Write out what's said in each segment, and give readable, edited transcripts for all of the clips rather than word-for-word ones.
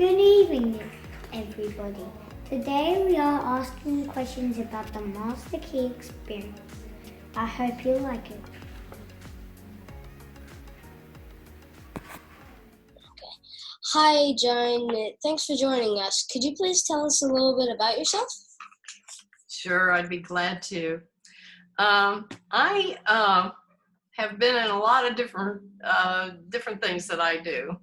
Good evening, everybody. Today we are asking questions about the Master Key experience. I hope you like it. Hi, Joan. Thanks for joining us. Could you please tell us a little bit about yourself? Sure, I'd be glad to. I have been in a lot of different things that I do.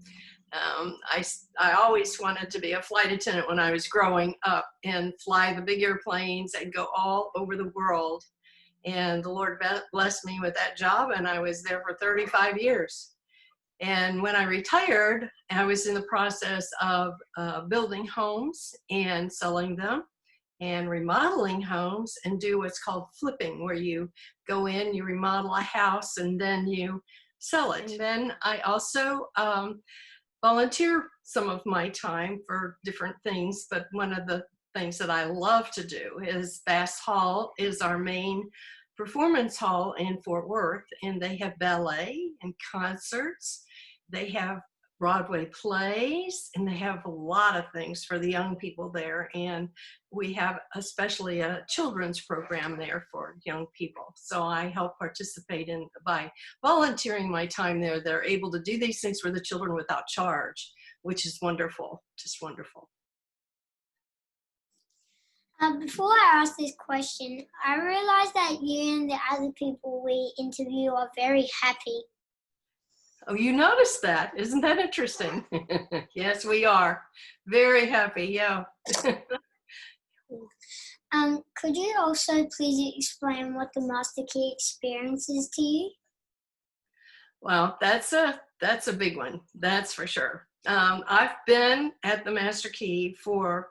I always wanted to be a flight attendant when I was growing up and fly the big airplanes and go all over the world. And the Lord blessed me with that job, and I was there for 35 years. And when I retired, I was in the process of building homes and selling them and remodeling homes and do what's called flipping, where you go in, you remodel a house, and then you sell it. And then I also volunteer some of my time for different things, but one of the things that I love to do is Bass Hall is our main performance hall in Fort Worth, and they have ballet and concerts. They have Broadway plays, and they have a lot of things for the young people there. And we have especially a children's program there for young people. So I help participate in by volunteering my time there. They're able to do these things for the children without charge, which is wonderful, just wonderful. Before I ask this question, I realized that you and the other people we interview are very happy. Oh, you noticed that? Isn't that interesting? Yes, we are. Very happy, yeah. Could you also please explain what the Master Key experience is to you? Well, that's a big one, that's for sure. I've been at the Master Key for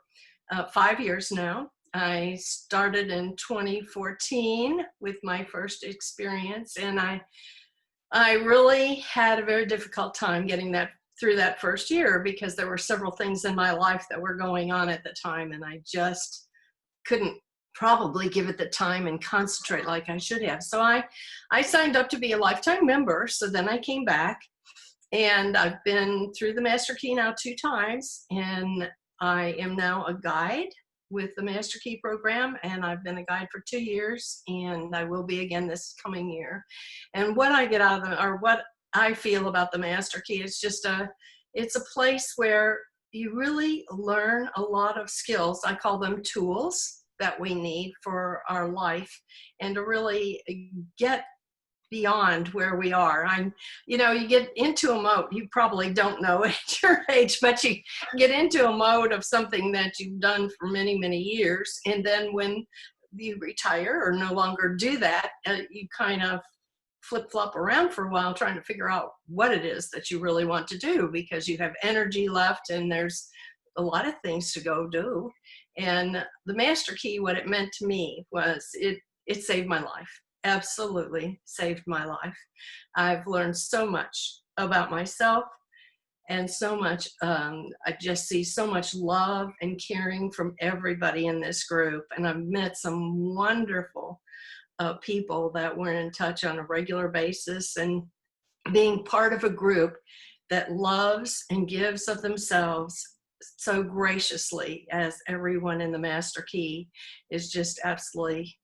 5 years now. I started in 2014 with my first experience, and I really had a very difficult time getting through that first year because there were several things in my life that were going on at the time, and I just couldn't probably give it the time and concentrate like I should have. So I signed up to be a lifetime member. So then I came back, and I've been through the Master Key now 2 times, and I am now a guide with the Master Key program, and I've been a guide for 2 years, and I will be again this coming year. And what I get out of them, or what I feel about the Master Key, is it's a place where you really learn a lot of skills. I call them tools that we need for our life, and to really get beyond where we are. You get into a mode, you probably don't know at your age, but you get into a mode of something that you've done for many, many years. And then when you retire or no longer do that, you kind of flip-flop around for a while trying to figure out what it is that you really want to do, because you have energy left and there's a lot of things to go do. And the Master Key, what it meant to me was it saved my life. Absolutely saved my life. I've learned so much about myself, and so much, I just see so much love and caring from everybody in this group. And I've met some wonderful people that we're in touch on a regular basis, and being part of a group that loves and gives of themselves so graciously as everyone in the Master Key is just absolutely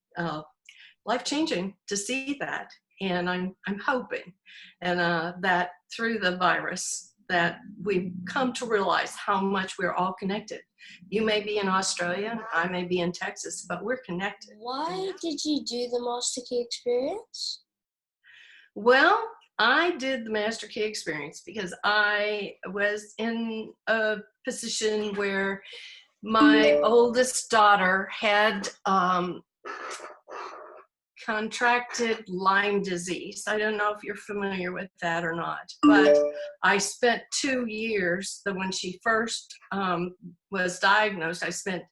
life-changing to see that. And I'm hoping and that through the virus that we've come to realize how much we're all connected. You may be in Australia, I may be in Texas, but we're connected. Why did you do the Master Key experience? Well, I did the Master Key experience because I was in a position where my oldest daughter had contracted Lyme disease. I don't know if you're familiar with that or not, but I spent 2 years, when she first was diagnosed, I spent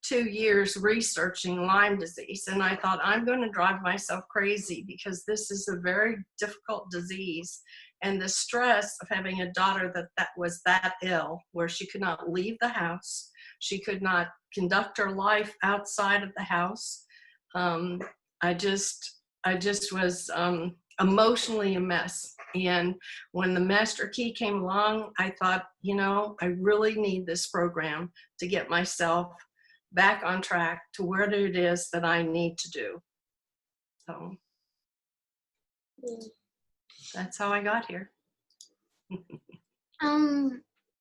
2 years researching Lyme disease, and I thought, I'm going to drive myself crazy because this is a very difficult disease, and the stress of having a daughter that was that ill, where she could not leave the house, she could not conduct her life outside of the house. I just was emotionally a mess. And when the Master Key came along, I thought, you know, I really need this program to get myself back on track to where it is that I need to do. So that's how I got here.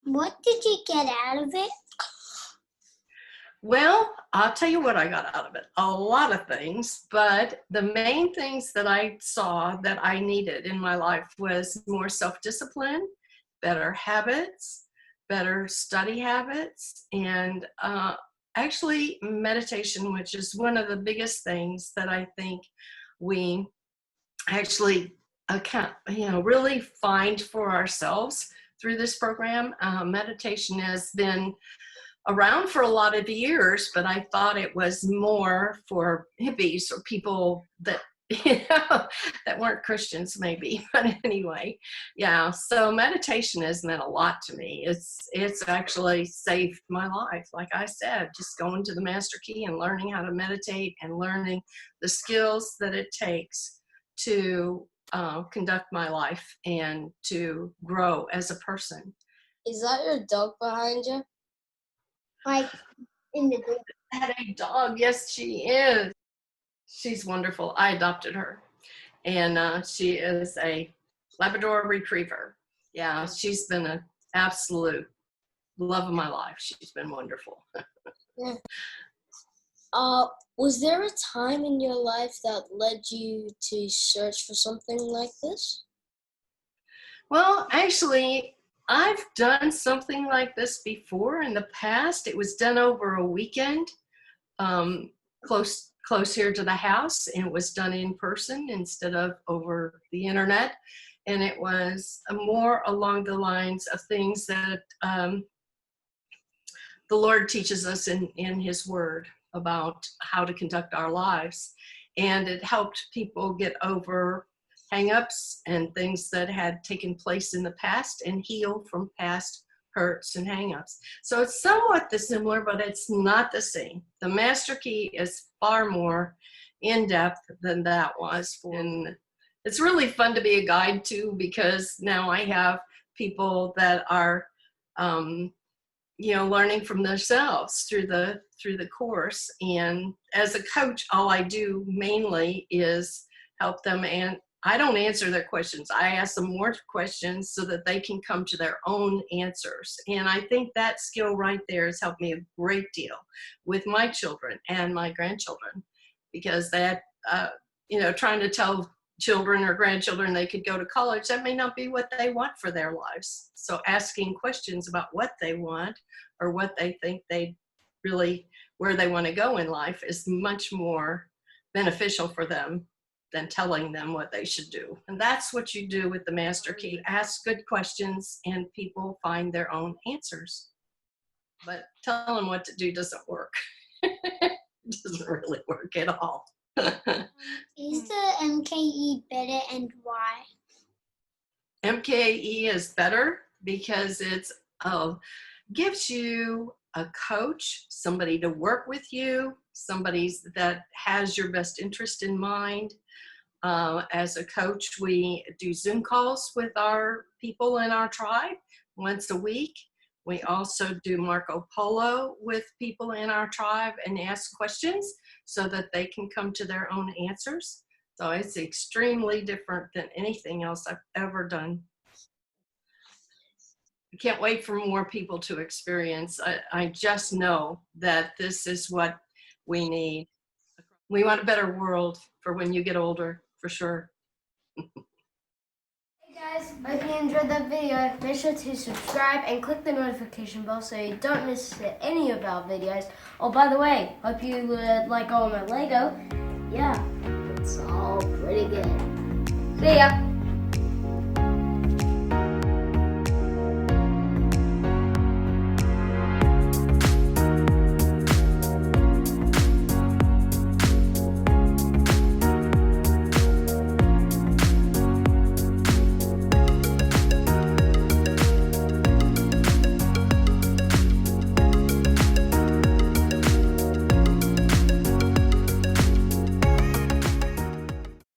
What did you get out of it? Well, I'll tell you what I got out of it. A lot of things, but the main things that I saw that I needed in my life was more self-discipline, better habits, better study habits, and actually meditation, which is one of the biggest things that I think we actually really find for ourselves through this program. Meditation has been around for a lot of years, but I thought it was more for hippies or people that, that weren't Christians maybe. But anyway, yeah, so meditation has meant a lot to me. It's actually saved my life. Like I said, just going to the Master Key and learning how to meditate and learning the skills that it takes to conduct my life and to grow as a person. Is that your dog behind you? Like in the Had a dog, yes, she is. She's wonderful. I adopted her, and she is a Labrador Retriever. Yeah, she's been an absolute love of my life. She's been wonderful. Yeah. Was there a time in your life that led you to search for something like this? Well, actually, I've done something like this before in the past. It was done over a weekend, close here to the house, and it was done in person instead of over the internet. And it was more along the lines of things that the Lord teaches us in His Word about how to conduct our lives. And it helped people get over hang-ups and things that had taken place in the past and heal from past hurts and hang-ups. So it's somewhat similar, but it's not the same. The Master Key is far more in-depth than that was. And it's really fun to be a guide too, because now I have people that are learning from themselves through the course. And as a coach, all I do mainly is help them, and I don't answer their questions. I ask them more questions so that they can come to their own answers. And I think that skill right there has helped me a great deal with my children and my grandchildren, because that, trying to tell children or grandchildren they could go to college, that may not be what they want for their lives. So asking questions about what they want or what they think they really, where they want to go in life is much more beneficial for them than telling them what they should do. And that's what you do with the Master Key. Ask good questions and people find their own answers. But telling them what to do doesn't work. It doesn't really work at all. Is the MKE better and why? MKE is better because it gives you a coach, somebody to work with you, somebody that has your best interest in mind. As a coach, we do Zoom calls with our people in our tribe once a week. We also do Marco Polo with people in our tribe and ask questions so that they can come to their own answers. So it's extremely different than anything else I've ever done. I can't wait for more people to experience. I just know that this is what we need. We want a better world for when you get older, for sure. Hey guys, hope you enjoyed that video. Make sure to subscribe and click the notification bell so you don't miss any of our videos. Oh, by the way, hope you like all my Lego. Yeah, it's all pretty good. See ya!